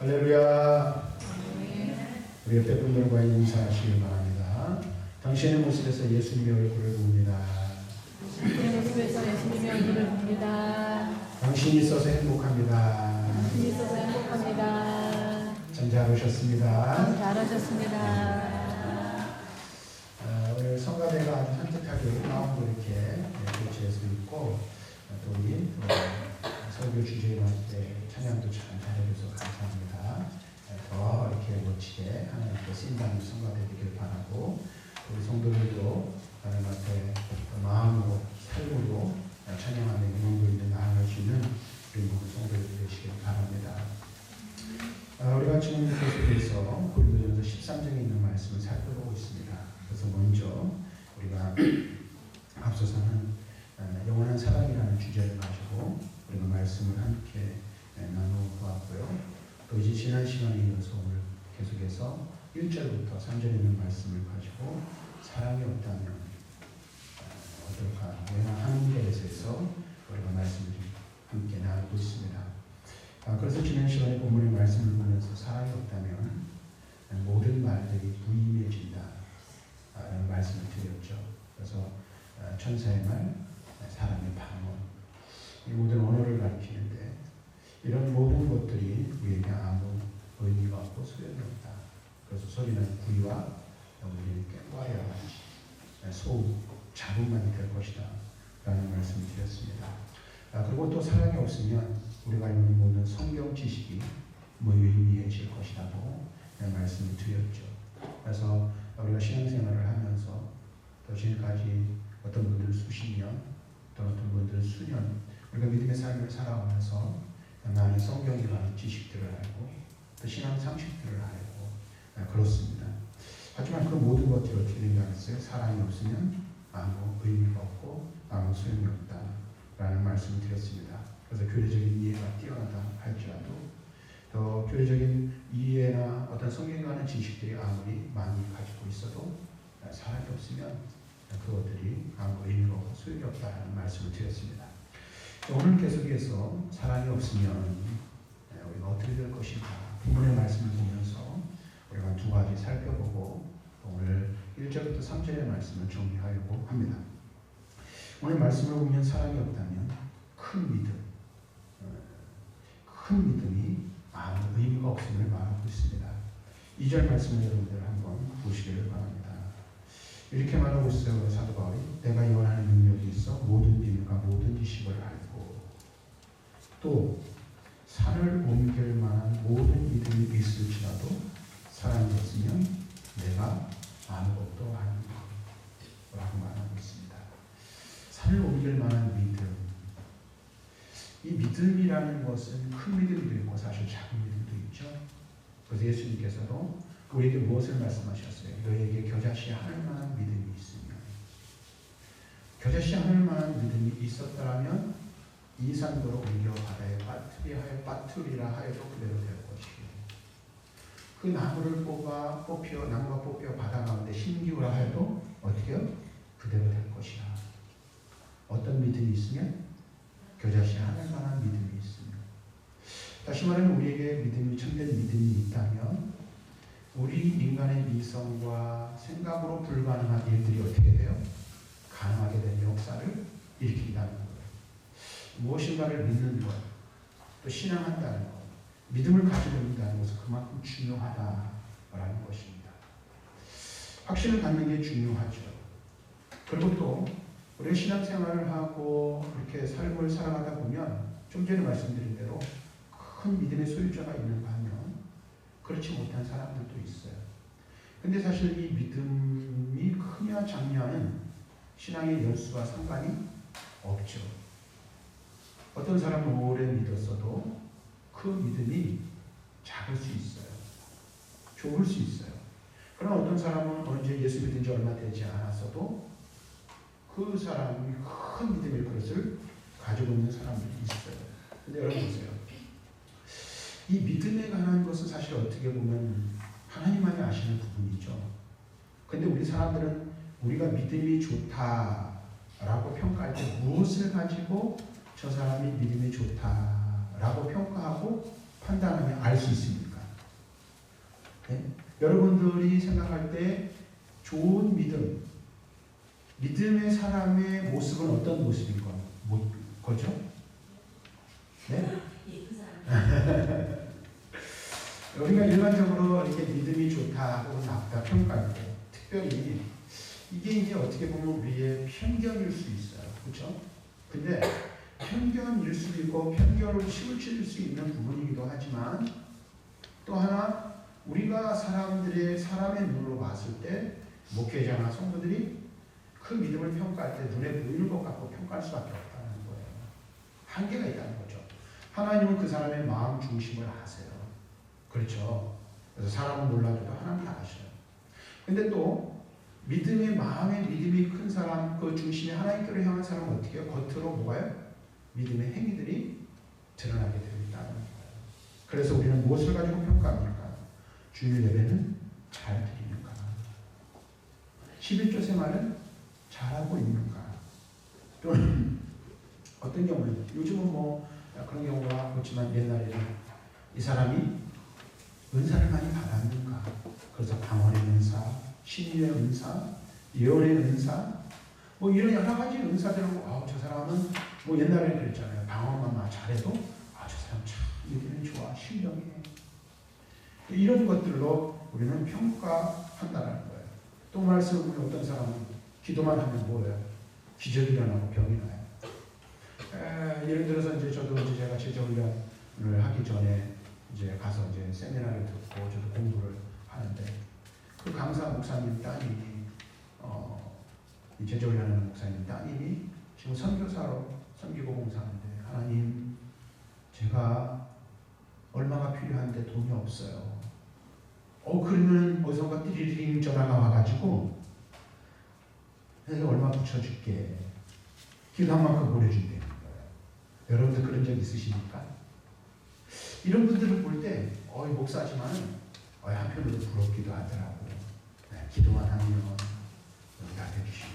할렐루야. 우리 옆에 분들과 인사하시기 바랍니다. 당신의 모습에서 예수님의 얼굴을 봅니다. 당신의 모습에서 예수님의 얼굴을 봅니다. 당신이 있어서 행복합니다. 당신이 있어서 행복합니다. 참 잘 오셨습니다. 잘하셨습니다. 오늘 성가대가 아주 산뜻하게 마음도 이렇게 교체해서 있고 또 우리 설교 주제에 맞을 때 찬양도 잘 잘해줘서 감사합니다. 더 이렇게 멋지게 하나님께 쓰인다는 성가 되기를 바라고 우리 성도들도 하나님 앞에 마음으로 삶으로 찬양하는 영광도 있는 나아갈 수 있는 우리 모든 성도들 되시길 바랍니다. 우리가 지금 계속해서 고린도전서 13장에 있는 말씀을 살펴보고 있습니다. 그래서 먼저 우리가 앞서서는 영원한 사랑이라는 주제를 가지고 우리가 말씀을 함께 나눠보았고요. 또 이제 지난 시간에 이어서 오늘 계속해서 1절부터 3절에 있는 말씀을 가지고 사랑이 없다면 어떨까 하는 것에 대해서 우리가 말씀을 함께 나누고 있습니다. 그래서 지난 시간에 본문의 말씀을 보면서 사랑이 없다면 모든 말들이 무의미해진다 라는 말씀을 드렸죠. 그래서 천사의 말, 사람의 방언, 이 모든 언어를 가리키는데 이런 모든 것들이 우리에게 아무 의미가 없고 소용이 없다. 그래서 소리는 구이와 우리는 꽹과리와 같이 소음, 잡음만이 될 것이다 라는 말씀을 드렸습니다. 그리고 또 사랑이 없으면 우리가 읽는 모든 성경 지식이 무의미해질 것이라고 말씀을 드렸죠. 그래서 우리가 신앙생활을 하면서 또 지금까지 어떤 분들은 수십 년, 또 어떤 분들은 수년 우리가 믿음의 삶을 살아가면서 많은 성경에 관한 지식들을 알고 또 신앙 상식들을 알고 그렇습니다. 하지만 그 모든 것들이 어떻게 된가 했어요? 사랑이 없으면 아무 의미가 없고 아무 소용이 없다라는 말씀을 드렸습니다. 그래서 교리적인 이해가 뛰어나다 할지라도 또 교리적인 이해나 어떤 성경에 관한 지식들이 아무리 많이 가지고 있어도 사랑이 없으면 그것들이 아무 의미가 없고 소용이 없다는 말씀을 드렸습니다. 오늘 계속해서 사랑이 없으면 우리가 어떻게 될 것인가 본문의 말씀을 보면서 우리가 두 가지 살펴보고 오늘 1절부터 3절의 말씀을 정리하려고 합니다. 오늘 말씀을 보면 사랑이 없다면 큰 믿음이 아무 의미가 없음을 말하고 있습니다. 2절 말씀을 여러분들 한번 보시기를 바랍니다. 이렇게 말하고 있어요. 사도 바울이 내가 원하는 능력이 있어 모든 비밀과 모든 지식을 알고 또 산을 옮길 만한 모든 믿음이 있을지라도 사랑이 없으면 내가 아무것도 아닌 라고 말하고 있습니다. 산을 옮길 만한 믿음, 이 믿음이라는 것은 큰 믿음도 있고 사실 작은 믿음도 있죠. 그래서 예수님께서도 우리에게 무엇을 말씀하셨어요? 너희에게 겨자씨 하늘 만한 믿음이 있으면, 겨자씨 하늘 만한 믿음이 있었더라면 이 산도로 옮겨 바다에 빠뜨리라 하여도 그대로 될 것이고 그 나무를 나무가 뽑혀 바다 가운데 심기우라 하여도 어떻게 해요? 그대로 될 것이라. 어떤 믿음이 있으면? 겨자씨 하늘 만한 믿음이 있습니다. 다시 말하면 우리에게 믿음이 참된 믿음이 있다면 우리 인간의 미성과 생각으로 불가능한 일들이 어떻게 돼요? 가능하게 되는 역사를 일으킨다는 거예요. 무엇인가를 믿는 것, 또 신앙한다는 것, 믿음을 가지고 있다는 것은 그만큼 중요하다라는 것입니다. 확신을 갖는 게 중요하죠. 그리고 또 우리가 신앙생활을 하고 이렇게 삶을 살아가다 보면 좀 전에 말씀드린 대로 큰 믿음의 소유자가 있는가 하면 그렇지 못한 사람들도 있어요. 근데 사실 이 믿음이 크냐 작냐는 신앙의 연수와 상관이 없죠. 어떤 사람은 오래 믿었어도 그 믿음이 작을 수 있어요. 좁을 수 있어요. 그러나 어떤 사람은 언제 예수 믿은 지 얼마 되지 않았어도 그 사람이 큰 믿음의 그릇을 가지고 있는 사람들이 있어요. 근데 여러분 보세요. 이 믿음에 관한 것은 사실 어떻게 보면 하나님만이 아시는 부분이죠. 근데 우리 사람들은 우리가 믿음이 좋다라고 평가할 때 무엇을 가지고 저 사람이 믿음이 좋다라고 평가하고 판단하면 알 수 있습니까? 여러분들이 생각할 때 좋은 믿음의 사람의 모습은 어떤 모습인 거죠? 네? 우리가 일반적으로 이렇게 믿음이 좋다 혹은 나쁘다 평가할 때 특별히 이게 이제 어떻게 보면 우리의 편견일 수 있어요. 그렇죠? 근데 편견일 수도 있고 편견을 치우칠 수 있는 부분이기도 하지만 또 하나 우리가 사람의 눈으로 봤을 때 목회자나 성도들이 그 믿음을 평가할 때 눈에 보이는 것 갖고 평가할 수밖에 없다는 거예요. 한계가 있다는 거죠. 하나님은 그 사람의 마음 중심을 아세요. 그렇죠. 그래서 사람은 몰라줘도 하나님이 아셔요. 근데 또 믿음의 마음에 믿음이 큰 사람, 그 중심에 하나님께로 향한 사람은 어떻게 해요? 겉으로 뭐가요? 믿음의 행위들이 드러나게 됩니다. 그래서 우리는 무엇을 가지고 평가합니까? 주일 예배는 잘 드리는가? 11조 생활은 잘하고 있는가? 또는 어떤 경우는 요즘은 뭐 그런 경우가 그렇지만 옛날에는 이 사람이 은사를 많이 받았는가? 그래서 방언의 은사, 신유의 은사, 예언의 은사, 뭐 이런 여러 가지 은사들을 저 사람은 뭐 옛날에 그랬잖아요. 방언만 잘해도 저 사람 참 얘기는 좋아, 신령해. 이런 것들로 우리는 평가한다는 거예요. 또 말씀을 보면 어떤 사람은 기도만 하면 뭐예요? 기적이 일어나고 병이 나요. 예를 들어서 이제 저도 이제 제가 제자훈련을 하기 전에 이제 가서 이제 세미나를 듣고 저도 공부를 하는데 그 강사 목사님 따님이 이 제자훈련하는 목사님 따님이 지금 선교사로 선교고 봉사하는데 하나님 제가 얼마가 필요한데 돈이 없어요. 그러면 어디선가 띠리링 전화가 와가지고 내가 얼마 붙여줄게. 기도한 만큼 보내준다는 거예요. 여러분들 그런 적 있으십니까? 이런 분들을 볼 때 목사지만 한편으로 부럽기도 하더라고. 기도만 하면 다 되주시는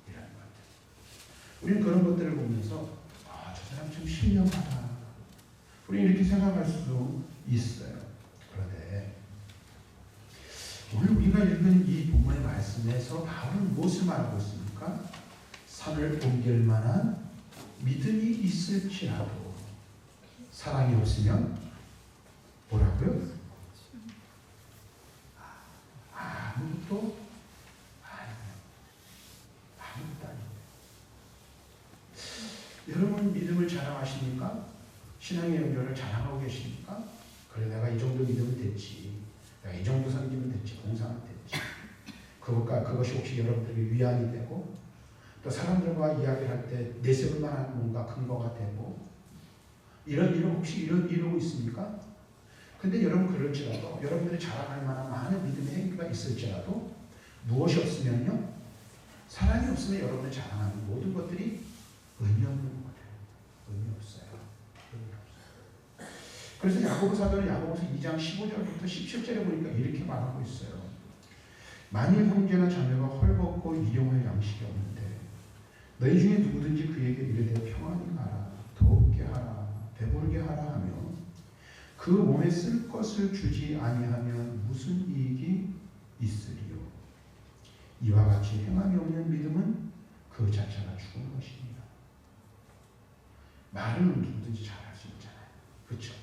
이런 것들. 우리는 그런 것들을 보면서 저 사람 참 신령하다. 우리 이렇게 생각할 수도 있어요. 그런데 오늘 우리가 읽은 이 본문의 말씀에서 바울은 무엇을 말하고 있습니까? 산을 옮길 만한 믿음이 있을지라도 사랑이 없으면 뭐라고요? 아무것도 아니에요. 여러분 믿음을 자랑하십니까? 신앙의 연결을 자랑하고 계십니까? 그래 내가 이 정도 믿으면 됐지. 내가 이 정도 섬기면 됐지. 봉사하면 됐지. 그것이 혹시 여러분들에게 위안이 되고 또 사람들과 이야기를 할 때 내세울 만한 뭔가 근거가 되고 혹시 이러고 있습니까? 근데 여러분 그럴지라도 여러분들이 자랑할 만한 많은 믿음의 행위가 있을지라도 무엇이 없으면요? 사랑이 없으면 여러분이 자랑하는 모든 것들이 의미 없는 거예요. 의미 없어요. 그래서 야고보 사도는 야고보서 2장 15절부터 17절에 보니까 이렇게 말하고 있어요. 만일 형제나 자매가 헐벗고 일용할 양식이 없는데 너희 중에 누구든지 그에게 이르되 평안히 가라, 더욱게 하라, 배부르게 하라 하며 그 몸에 쓸 것을 주지 아니하면 무슨 이익이 있으리요. 이와 같이 행함이 없는 믿음은 그 자체가 죽은 것입니다. 말은 누구든지 잘할 수 있잖아요. 그렇죠?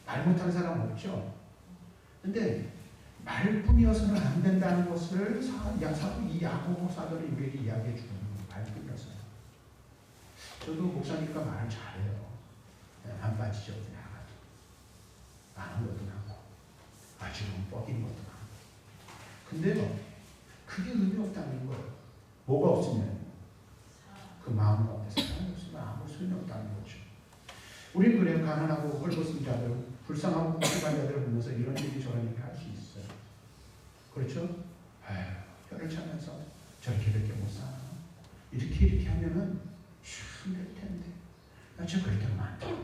말 못하는 사람 없죠? 근데 말뿐이어서는 안 된다는 것을 이 야고보 사도는 우리에게 이야기해 주는 거예요. 말뿐이어서는. 저도 목사니까 말을 잘해요. 안 빠지죠. 그냥 아는 것도 많고 지금 뻗인 것도 많고. 근데요. 그게 의미 없다는 거예요. 뭐가 없으면 그 마음 가운데 사랑이 없으면 아무 소용이 없다는 거죠. 우리 그래요. 가난하고 헐벗은 자들, 불쌍하고 고통한 자들을 보면서 이런 얘기 저런 얘기 할 수 있어요. 그렇죠? 혀를 차면서 저렇게 못 사나? 이렇게 하면은 참 될 텐데. 나 진짜 그럴 때가 많다고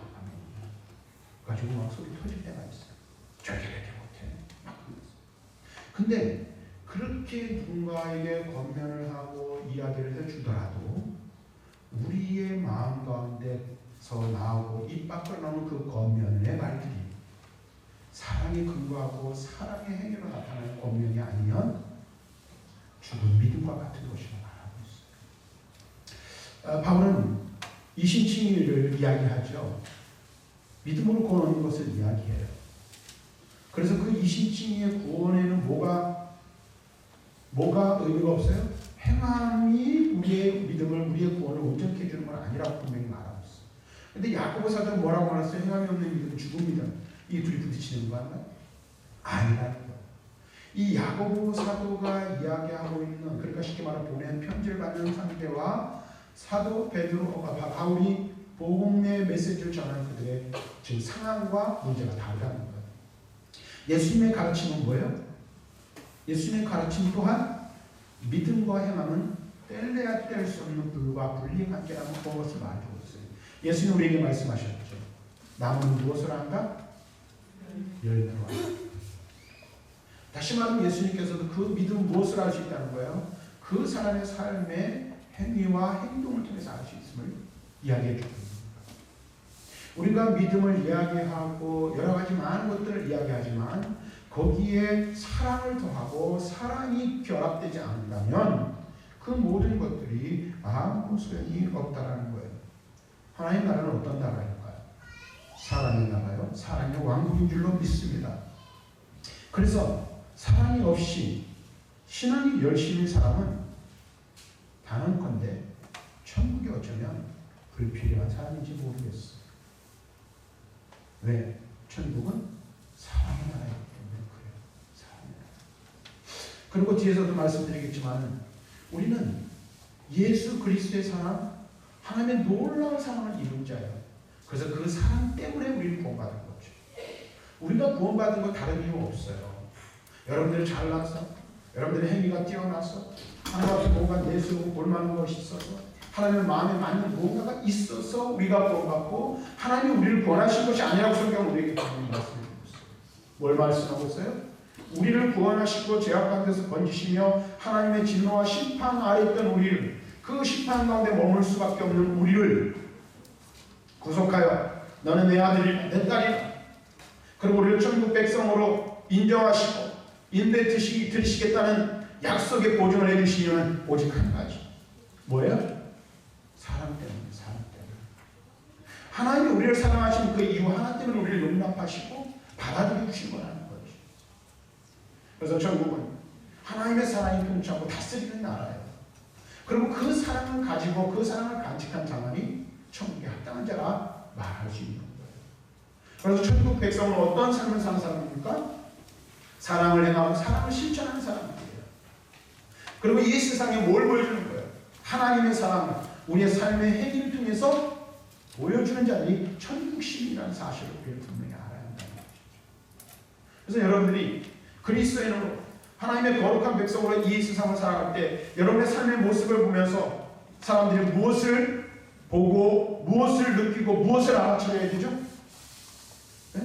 가지고 막 소리 터질 때가 있어요. 저렇게 못해. 근데 그렇게 누군가에게 권면을 하고 이야기를 해주더라도 우리의 마음 가운데서 나오고 입 밖으로 나오는 그 권면의 말들이 사랑에 근거하고 사랑의 행위로 나타나는 권면이 아니면 죽은 믿음과 같은 것이라고 말하고 있어요. 바울은 이신칭의를 이야기하죠. 믿음으로 구원하는 것을 이야기해요. 그래서 그 이신칭의의 구원에는 뭐가 의미가 없어요? 행함이 우리의 믿음을, 우리의 구원을 온전케 해주는 건 아니라고 분명히 말하고 있어요. 근데 야고보 사도는 뭐라고 말했어요? 행함이 없는 믿음, 죽은 믿음. 이 둘이 부딪히는 거 같나요? 아니라는 거예요. 이 야고보 사도가 이야기하고 있는, 그러니까 쉽게 말하면 보낸 편지를 받는 상대와 사도 바울이 복음의 메시지를 전하는 그들의 지금 상황과 문제가 다르다는 거예요. 예수님의 가르침은 뭐예요? 예수님의 가르침 또한 믿음과 행함은 뗄래야 뗄 수 없는 불과 분리의 관계라는 그것을 말해주고 있어요. 예수님 우리에게 말씀하셨죠. 나무는 무엇을 한다? 열매로 한다. 다시 말하면 예수님께서도 그 믿음 무엇을 알 수 있다는 거예요? 그 사람의 삶의 행위와 행동을 통해서 알 수 있음을 이야기해 주고 있습니다. 우리가 믿음을 이야기하고 여러 가지 많은 것들을 이야기하지만 거기에 사랑을 더하고 사랑이 결합되지 않는다면 그 모든 것들이 아무 소용이 없다라는 거예요. 하나님 나라는 어떤 나라일까요? 사랑의 나라요. 사랑의 왕국인 줄로 믿습니다. 그래서 사랑이 없이 신앙이 열심인 사람은 단언컨대 천국에 어쩌면 불필요한 사람인지 모르겠어요. 왜? 천국은 사랑의 나라이기 때문에 그래요. 사랑의 나라. 그리고 뒤에서도 말씀드리겠지만 우리는 예수 그리스도의 사랑, 하나님의 놀라운 사랑을 이룬 자예요. 그래서 그 사랑 때문에 우리를 구원받은 거죠. 우리가 구원받은 거 다른 이유 없어요. 여러분들이 잘나서, 여러분들의 행위가 뛰어나서, 하나님 앞에 뭔가 내세우고 볼만한 것이 있어서, 하나님의 마음에 맞는 무언가가 있어서 우리가 구원받고 하나님이 우리를 구원하신 것이 아니라고 성경은 우리에게 분명히 말씀해 주고 있어요. 뭘 말씀하고 있어요? 우리를 구원하시고 죄악 가운데서 건지시며 하나님의 진노와 심판 아래 있던 우리를, 그 심판 가운데 머물 수밖에 없는 우리를 구속하여 너는 내 아들이라 내 딸이라, 그리고 우리를 천국 백성으로 인정하시고 인대 드리시겠다는 약속의 보증을 해주시려는 오직 한 가지. 뭐예요? 사랑 때문에, 사랑 때문에. 하나님이 우리를 사랑하신 그 이유 하나 때문에 우리를 용납하시고 받아들여 주신 거라는 거죠. 그래서 천국은 하나님의 사랑이 통치하고 다스리는 나라예요. 그리고 그 사랑을 가지고 그 사랑을 간직한 자만이 천국에 합당한 자라 말할 수 있는 거예요. 그래서 천국 백성은 어떤 삶을 사는 사람입니까? 사랑을 행하고 사랑을 실천하는 사람들이에요. 그리고 이 세상에 뭘 보여주는 거예요? 하나님의 사랑을 우리의 삶의 행위를 통해서 보여주는 자들이 천국 시민이라는 사실을 우리는 분명히 알아야 한다는 거죠. 그래서 여러분들이 그리스도인으로 하나님의 거룩한 백성으로 이 세상을 살아갈 때 여러분의 삶의 모습을 보면서 사람들이 무엇을 보고 무엇을 느끼고 무엇을 알아차려야 되죠? 네?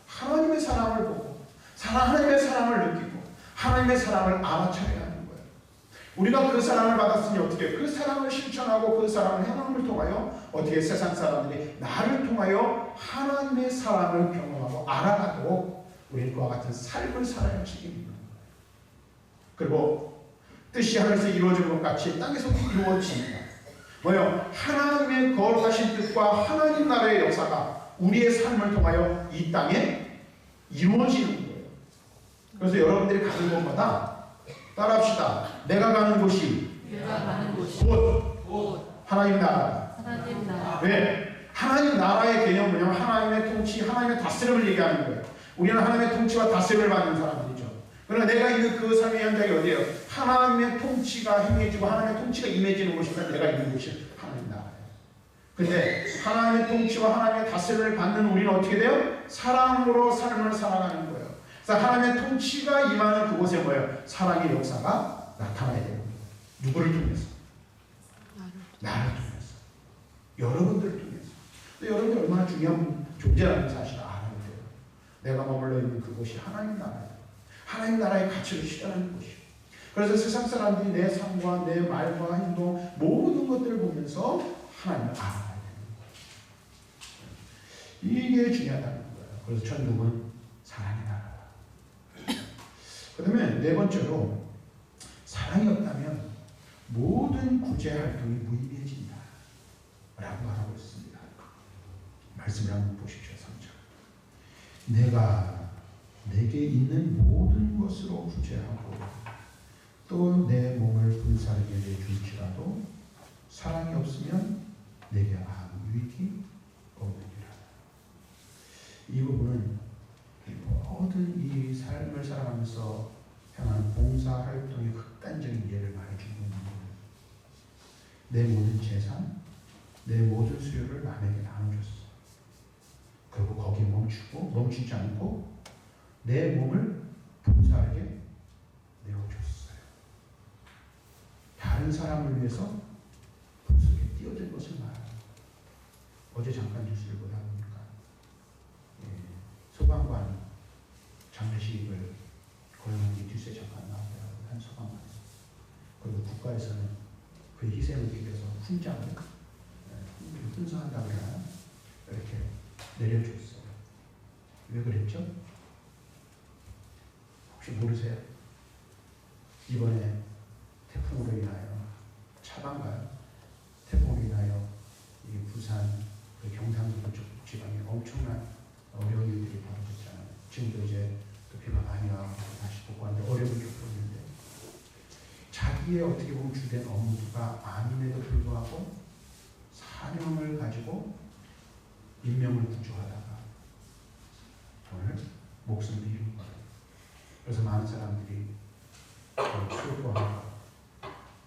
하나님의 사랑을 보고 하나님의 사랑을 느끼고 하나님의 사랑을 알아차려야 하는 거예요. 우리가 그 사랑을 받았으니 어떻게 그 사랑을 실천하고 그 사랑을 행함을 통하여 어떻게 세상 사람들이 나를 통하여 하나님의 사랑을 경험하고 알아가도록 우리는 그와 같은 삶을 살아야 할 책임이 있는 거예요. 그리고 뜻이 하늘에서 이루어진 것 같이 땅에서도 이루어집니다. 뭐요? 하나님의 거룩하신 뜻과 하나님 나라의 역사가 우리의 삶을 통하여 이 땅에 이루어지는 거예요. 그래서 여러분들이 가는 곳마다 따라합시다. 내가 가는 곳이 곧 하나님 나라. 하나님 나라. 왜? 하나님 나라의 개념은 뭐냐면 하나님의 통치, 하나님의 다스림을 얘기하는 거예요. 우리는 하나님의 통치와 다스림을 받는 사람들이죠. 그러나 내가 있는 그 삶의 현장이 어디예요? 하나님의 통치가 행해지고 하나님의 통치가 임해지는 곳이니까 내가 있는 곳이 하나님 나라예요. 근데 하나님의 통치와 하나님의 다스림을 받는 우리는 어떻게 돼요? 사랑으로 삶을 살아가는 거예요. 그래서 하나님의 통치가 임하는 그곳에 뭐예요? 사랑의 역사가 나타나야 되는 거예요. 누구를 통해서? 나를 통해서. 여러분들을 통해서. 여러분이 얼마나 중요한 존재라는 사실을 알아야 돼요. 내가 머물러 있는 그곳이 하나님 나라예요. 하나님 나라의 가치를 실현하는 것이에요. 그래서 세상 사람들이 내 삶과 내 말과 행동 모든 것들을 보면서 하나님을 알아야 되는 거예요. 이게 중요하다는 거예요. 그래서 천국은 사랑의 나라다. 그 다음에 네 번째로 사랑이 없다면 모든 구제 활동이 무의미해진다 라고 말하고 있습니다. 말씀을 한번 보십시오. 3절. 내가 내게 있는 모든 것으로 구제하고 또 내 몸을 불사르게 내줄지라도 사랑이 없으면 내게 아무 유익이 없느니라. 이 부분은 모든 이 삶을 살아가면서 향하는 봉사활동의 극단적인 예를 말해주고 있는 거예요. 내 모든 재산, 내 모든 수요를 남에게 나눠줬어. 그리고 거기에 멈추지 않고 내 몸을 봉사하게 내어줬어요. 다른 사람을 위해서 불속에 뛰어든 것을 말합니다. 어제 잠깐 뉴스를 보다 보니까 소방관 장례식을 거행한 게 뉴스에 잠깐 나오더라고요. 한 소방관. 그리고 국가에서는 그 희생을 기려서 훈장을 훈수한다고 하나 이렇게 내려줬어요. 왜 그랬죠? 혹시 모르세요? 이번에 태풍으로 인하여 차반가요? 태풍으로 인하여 이 부산, 그 경상도 쪽 지방에 엄청난 어려운 일들이 벌어졌잖아요. 지금도 이제 또 비가 많이 와서 다시 복구하는데 어려움을 겪고 있는데 자기의 어떻게 보면 주된 업무가 아님에도 불구하고 사명을 가지고 인명을 구조하다가 오늘 목숨을 잃은 거예요. 그래서 많은 사람들이 출고하고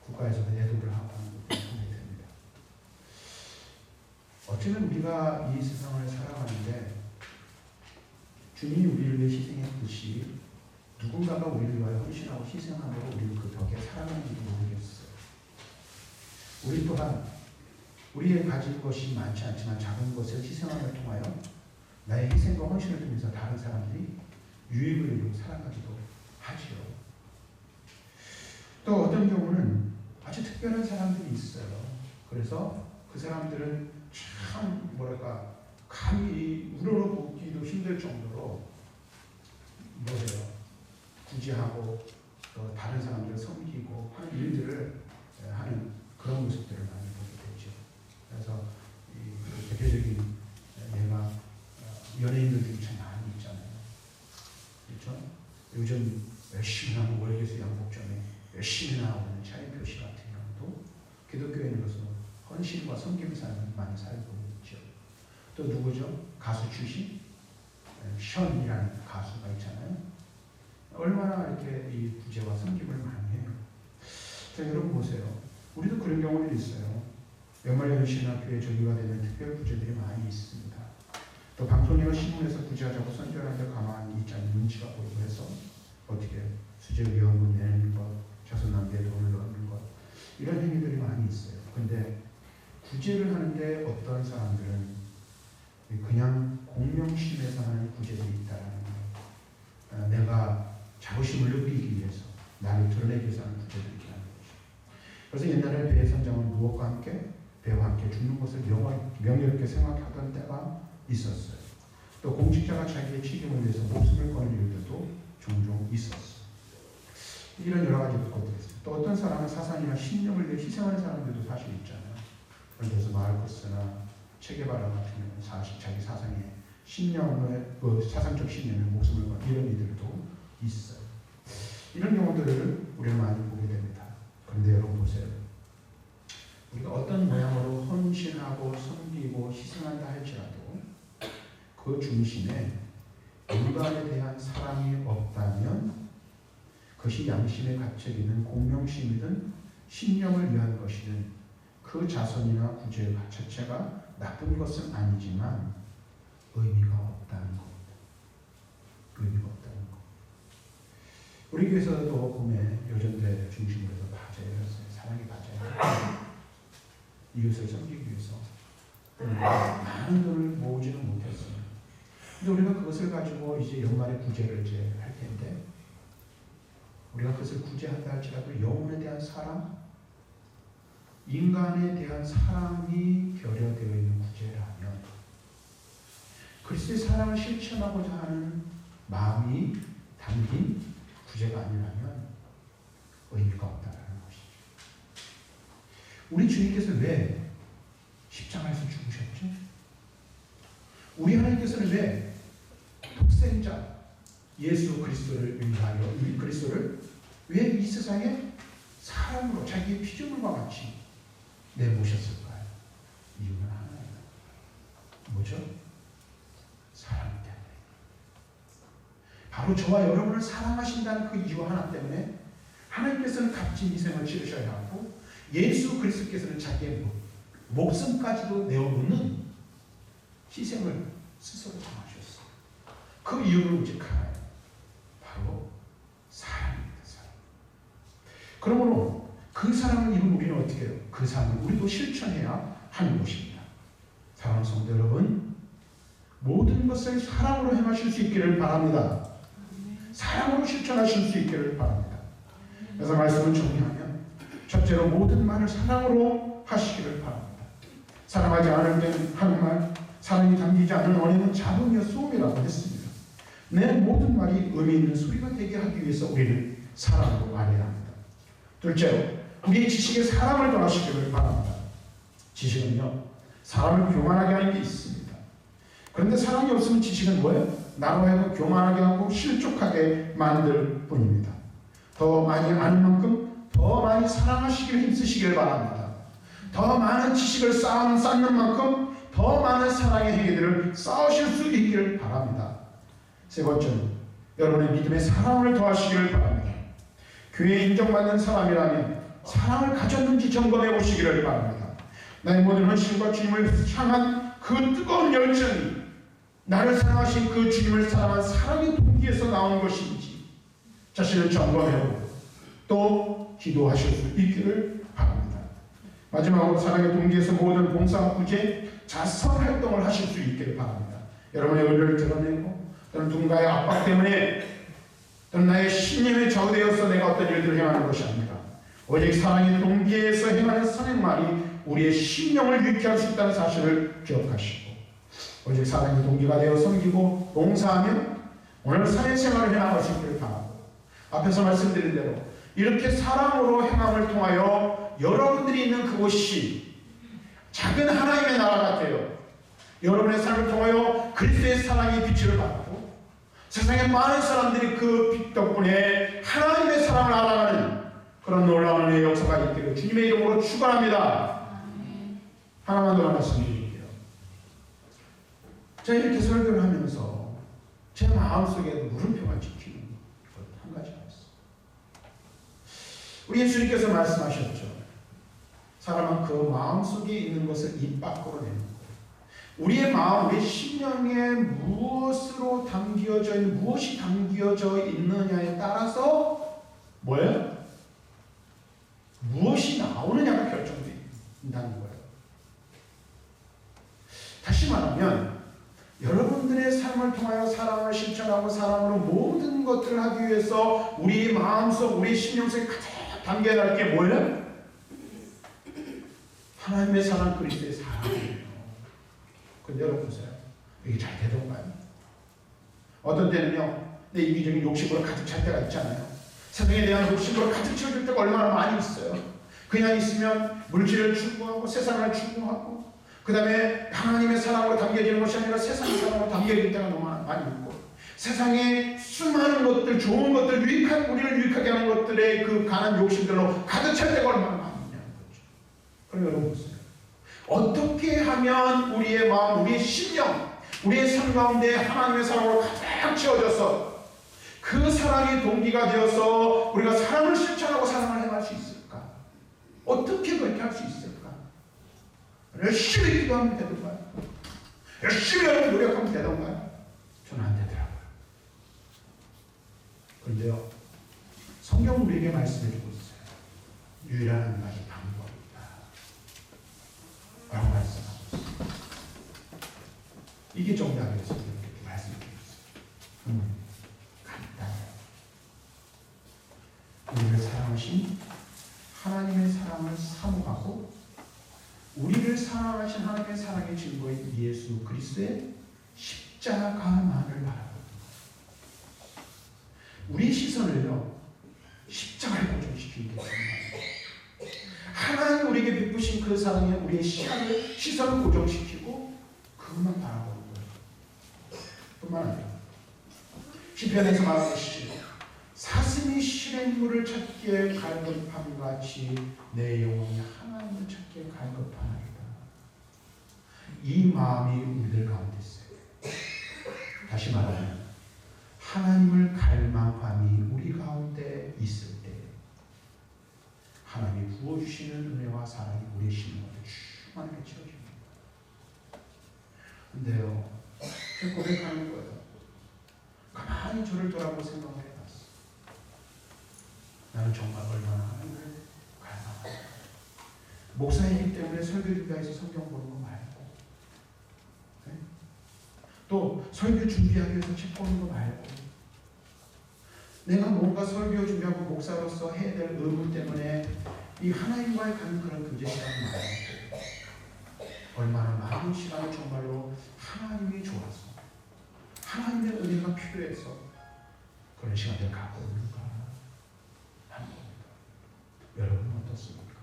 국가에서도 애도를 하고 하는 것을 보게 됩니다. 어쩌면 우리가 이 세상을 살아가는데 주님이 우리를 위해 희생했듯이 누군가가 우리를 위하여 헌신하고 희생함으로 우리는 그 덕에 살아가는지 모르겠어요. 우리 또한 우리의 가진 것이 많지 않지만 작은 것을 희생함을 통하여 나의 희생과 헌신을 통해서 다른 사람들이 유익을 이루고 살아가기도 하지요. 또 어떤 경우는 아주 특별한 사람들이 있어요. 그래서 그 사람들은 참 뭐랄까 감히 우러러보기도 힘들 정도로 뭐래요? 구제하고 또 다른 사람들을 섬기고 하는 일들을 하는 그런 모습들을 많이 보게 되죠. 그래서 이 대표적인 예가 연예인들 중에 참 많이 있잖아요. 그렇죠? 요즘 열심히 하는 월계수 양복점에 열심히 나오는 차림표 씨 같은 경우도 기독교인으로서 헌신과 섬김의 삶을 많이 살고 있죠. 또 누구죠? 가수 출신 션이라는 가수가 있잖아요. 얼마나 이렇게 이 구제와 섬김을 많이 해요. 자, 여러분 보세요. 우리도 그런 경우는 있어요. 연말연시나 교회 정기가 되는 특별 구제들이 많이 있습니다. 또 방송이나 신문에서 구제하자고 선전하는데 가만히 있지 않는 눈치가 보이고 해서 어떻게 수재위원분 내는 것, 자선남대에 돈을 넣는 것 이런 행위들이 많이 있어요. 근데 구제를 하는데 어떤 사람들은 그냥 공명심에서 하는 구제들이 있다라는 거예요. 내가 자부심을 느끼기 위해서 나를 드러내기 위해서 하는 구제들이 있다는 거죠. 그래서 옛날에 배의 선장은 무엇과 함께 배와 함께 죽는 것을 명예롭게 생각하던 때가 있었어요. 또 공직자가 자기의 책임을 위해서 목숨을 거는 일들도 종종 있었어요. 이런 여러 가지 것들이 있어요. 또 어떤 사람은 사상이나 신념을 위해 희생하는 사람들도 사실 있잖아요. 예를 들어서 마르코스나 체게바라 같은 경우는 자기 사상의 신념을 사상적 신념에 목숨을 거는 이런 일들도 있어요. 이런 경우들을 우리가 많이 보게 됩니다. 그런데 여러분 보세요. 우리가 어떤 모양으로 헌신하고 섬기고 희생한다 할지라도 그 중심에 인간에 대한 사랑이 없다면 그것이 양심에 갇혀있는 공명심이든 신념을 위한 것이든 그 자선이나 구제 자체가 나쁜 것은 아니지만 의미가 없다는 겁니다. 의미가 없다는 것. 우리 교회에서도 봄에 여전대 중심으로 해서 바자회를 했어요. 사랑의 바자회. 이웃을 섬기기 위해서 많은 돈을 모으지는 못했어요. 근데 우리가 그것을 가지고 이제 연말에 구제를 이제 할 텐데 우리가 그것을 구제한다 할지라도 영혼에 대한 사랑, 인간에 대한 사랑이 결여되어 있는 구제라면 그리스도의 사랑을 실천하고자 하는 마음이 담긴 구제가 아니라면 의미가 없다는 것이죠. 우리 주님께서 왜 십자가에서 죽으셨죠? 우리 하나님께서는 왜 독생자 예수 그리스도를 위하여 그리스도를 왜 이 세상에 사람으로 자기의 피조물과 같이 내모셨을까요? 이유는 하나예요. 뭐죠? 사랑 때문에. 바로 저와 여러분을 사랑하신다는 그 이유 하나 때문에 하나님께서는 값진 희생을 치르셔야 하고 예수 그리스도께서는 자기의 목숨까지도 내어놓는 희생을 스스로 당하셨어요. 그 이유는 오직 하나예요. 바로 사랑입니다. 사랑. 그러므로 그 사랑을 입은 우리는 어떻게 해요? 그 사랑을 우리도 실천해야 하는 것입니다. 사랑하는 성도 여러분, 모든 것을 사랑으로 행하실 수 있기를 바랍니다. 사랑으로 실천하실 수 있기를 바랍니다. 그래서 말씀을 정리하면 첫째로 모든 말을 사랑으로 하시기를 바랍니다. 사랑하지 않을 때는 하는 말, 사랑이 담기지 않은 언어는 잡음이요 소음이라고 했습니다. 내 모든 말이 의미 있는 소리가 되게 하기 위해서 우리는 사랑으로 말해야 합니다. 둘째로 우리의 지식에 사랑을 더하시기를 바랍니다. 지식은요 사람을 교만하게 하는 게 있습니다. 그런데 사랑이 없으면 지식은 뭐예요? 나로 하여금 교만하게 하고 실족하게 만들 뿐입니다. 더 많이 아는 만큼 더 많이 사랑하시기를 힘쓰시길 바랍니다. 더 많은 지식을 쌓는 만큼 더 많은 사랑의 행위들을 쌓으실 수 있기를 바랍니다. 세 번째는 여러분의 믿음에 사랑을 더하시기를 바랍니다. 교회에 인정받는 사람이라면 사랑을 가졌는지 점검해 보시기를 바랍니다. 나의 모든 헌신과 주님을 향한 그 뜨거운 열정이 나를 사랑하신 그 주님을 사랑한 사랑의 동기에서 나온 것인지 자신을 점검해보고 또 기도하실 수 있기를 바랍니다. 마지막으로 사랑의 동기에서 모든 봉사, 구제, 자선 활동을 하실 수 있기를 바랍니다. 여러분의 의를 드러내고 또는 누군가의 압박 때문에 또는 나의 신념에 좌우되어서 내가 어떤 일들을 행하는 것이 아닙니다. 오직 사랑의 동기에서 행하는 선행말이 우리의 심령을 유쾌할 수 있다는 사실을 기억하시고 오직 사랑의 동기가 되어 섬기고 봉사하며 오늘 사회생활을 해나갈 수 있기를 바라고 앞에서 말씀드린 대로 이렇게 사랑으로 행함을 통하여 여러분들이 있는 그곳이 작은 하나님의 나라 같아요. 여러분의 삶을 통하여 그리스도의 사랑이 빛을 받고 세상의 많은 사람들이 그 빛 덕분에 하나님의 사랑을 알아가는 그런 놀라운 은혜의 역사가 있기를 주님의 이름으로 축원합니다. 하나만 더 말씀드릴게요. 제가 이렇게 설교를 하면서 제 마음속에 물음표가 찍히는 것 한 가지가 있어요. 우리 예수님께서 말씀하셨죠. 사람은 그 마음속에 있는 것을 입 밖으로 내는 거예요. 우리의 마음, 우리의 심령에 무엇으로 담겨져 있는, 무엇이 담겨져 있느냐에 따라서 뭐예요? 무엇이 나오느냐가 결정된다는 거예요. 다시 말하면 여러분들의 삶을 통하여 사랑을 실천하고 사랑으로 모든 것들을 하기 위해서 우리 마음속, 우리 심령 속에 가득 담겨야 할 게 뭐예요? 하나님의 사랑, 그리스도의 사랑이에요. 근데 여러분 보세요. 이게 잘 되던가요? 어떤 때는요, 내 이기적인 욕심으로 가득 찰 때가 있잖아요. 세상에 대한 욕심으로 가득 채워질 때가 얼마나 많이 있어요. 그냥 있으면 물질을 추구하고 세상을 추구하고 그 다음에 하나님의 사랑으로 담겨지는 것이 아니라 세상의 사랑으로 담겨질 때가 너무 많이 있고 세상에 수많은 것들, 좋은 것들, 우리를 유익하게 하는 것들의 그 강한 욕심들로 가득 찰 때가 얼마나 많이 있냐는 거죠. 그럼 여러분 보세요. 어떻게 하면 우리의 마음, 우리의 심령, 우리의 삶 가운데 하나님의 사랑으로 가득 채워져서 그 사랑의 동기가 되어서 우리가 사랑을 실천하고 사랑을 행할 수 있을까? 어떻게 그렇게 할 수 있을까? 열심히 기도하면 되던가요? 열심히 노력하면 되던가요? 저는 안 되더라고요. 그런데요, 성경은 우리에게 말씀해주고 있어요. 유일한 한 가지 방법이다 라고 말씀하고 있습니다. 이게 정답이라서 이렇게 말씀드리고 있어요. 간단해요. 우리를 사랑하신 하나님의 사랑을 사모하고 우리를 사랑하신 하나님의 사랑의 증거인 예수 그리스도의 십자가만을 바라보는 거예요. 시선을요 십자가에 고정시키기 때문에 하나님 우리에게 베푸신 그 사랑에 우리의 시선을 고정시키고 그것만 바라보는 거예요. 뿐만 아니라 시편에서 말하듯이 사슴이 시냇물을 찾기에 갈급함 같이 내 영혼이 하나님을 찾기에 갈급하나이다. 이 마음이 우리들 가운데 있어요. 다시 말하면 하나님을 갈망함이 우리 가운데 있을 때 하나님이 부어주시는 은혜와 사랑이 우리의 심령을 충만하게 채워줍니다. 근데요, 제가 고백하는 거예요. 가만히 저를 돌아보고 생각을 해봤어. 나는 정말 얼마나 하나님을 갈망하는가. 목사이기 때문에 설교 준비해서 성경 보는 거 말고, 네? 또 설교 준비하기 위해서 책 보는 거 말고, 내가 뭔가 설교 준비하고 목사로서 해야 될 의무 때문에 이 하나님과의 그런 교제 시간이 많아요. 얼마나 많은 시간을 정말로 하나님이 좋아서 하나님의 은혜가 필요해서 그런 시간을 갖고 있는가 하는 겁니다. 여러분은 어떻습니까?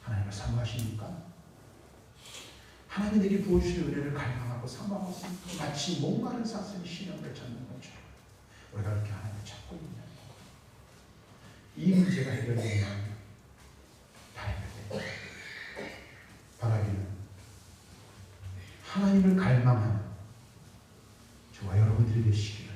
하나님을 사모하십니까? 하나님이 내게 부어주신 은혜를 갈망하고 사모하고 있습니까? 마치 뭔가를 쌌으니 신앙을 찾는 것처럼 우리가 그렇게 하나님을 찾고 있냐. 이 문제가 해결되면 다 해결됩니다. 바라기는 하나님을 갈망하는 저와 여러분들이 되시기를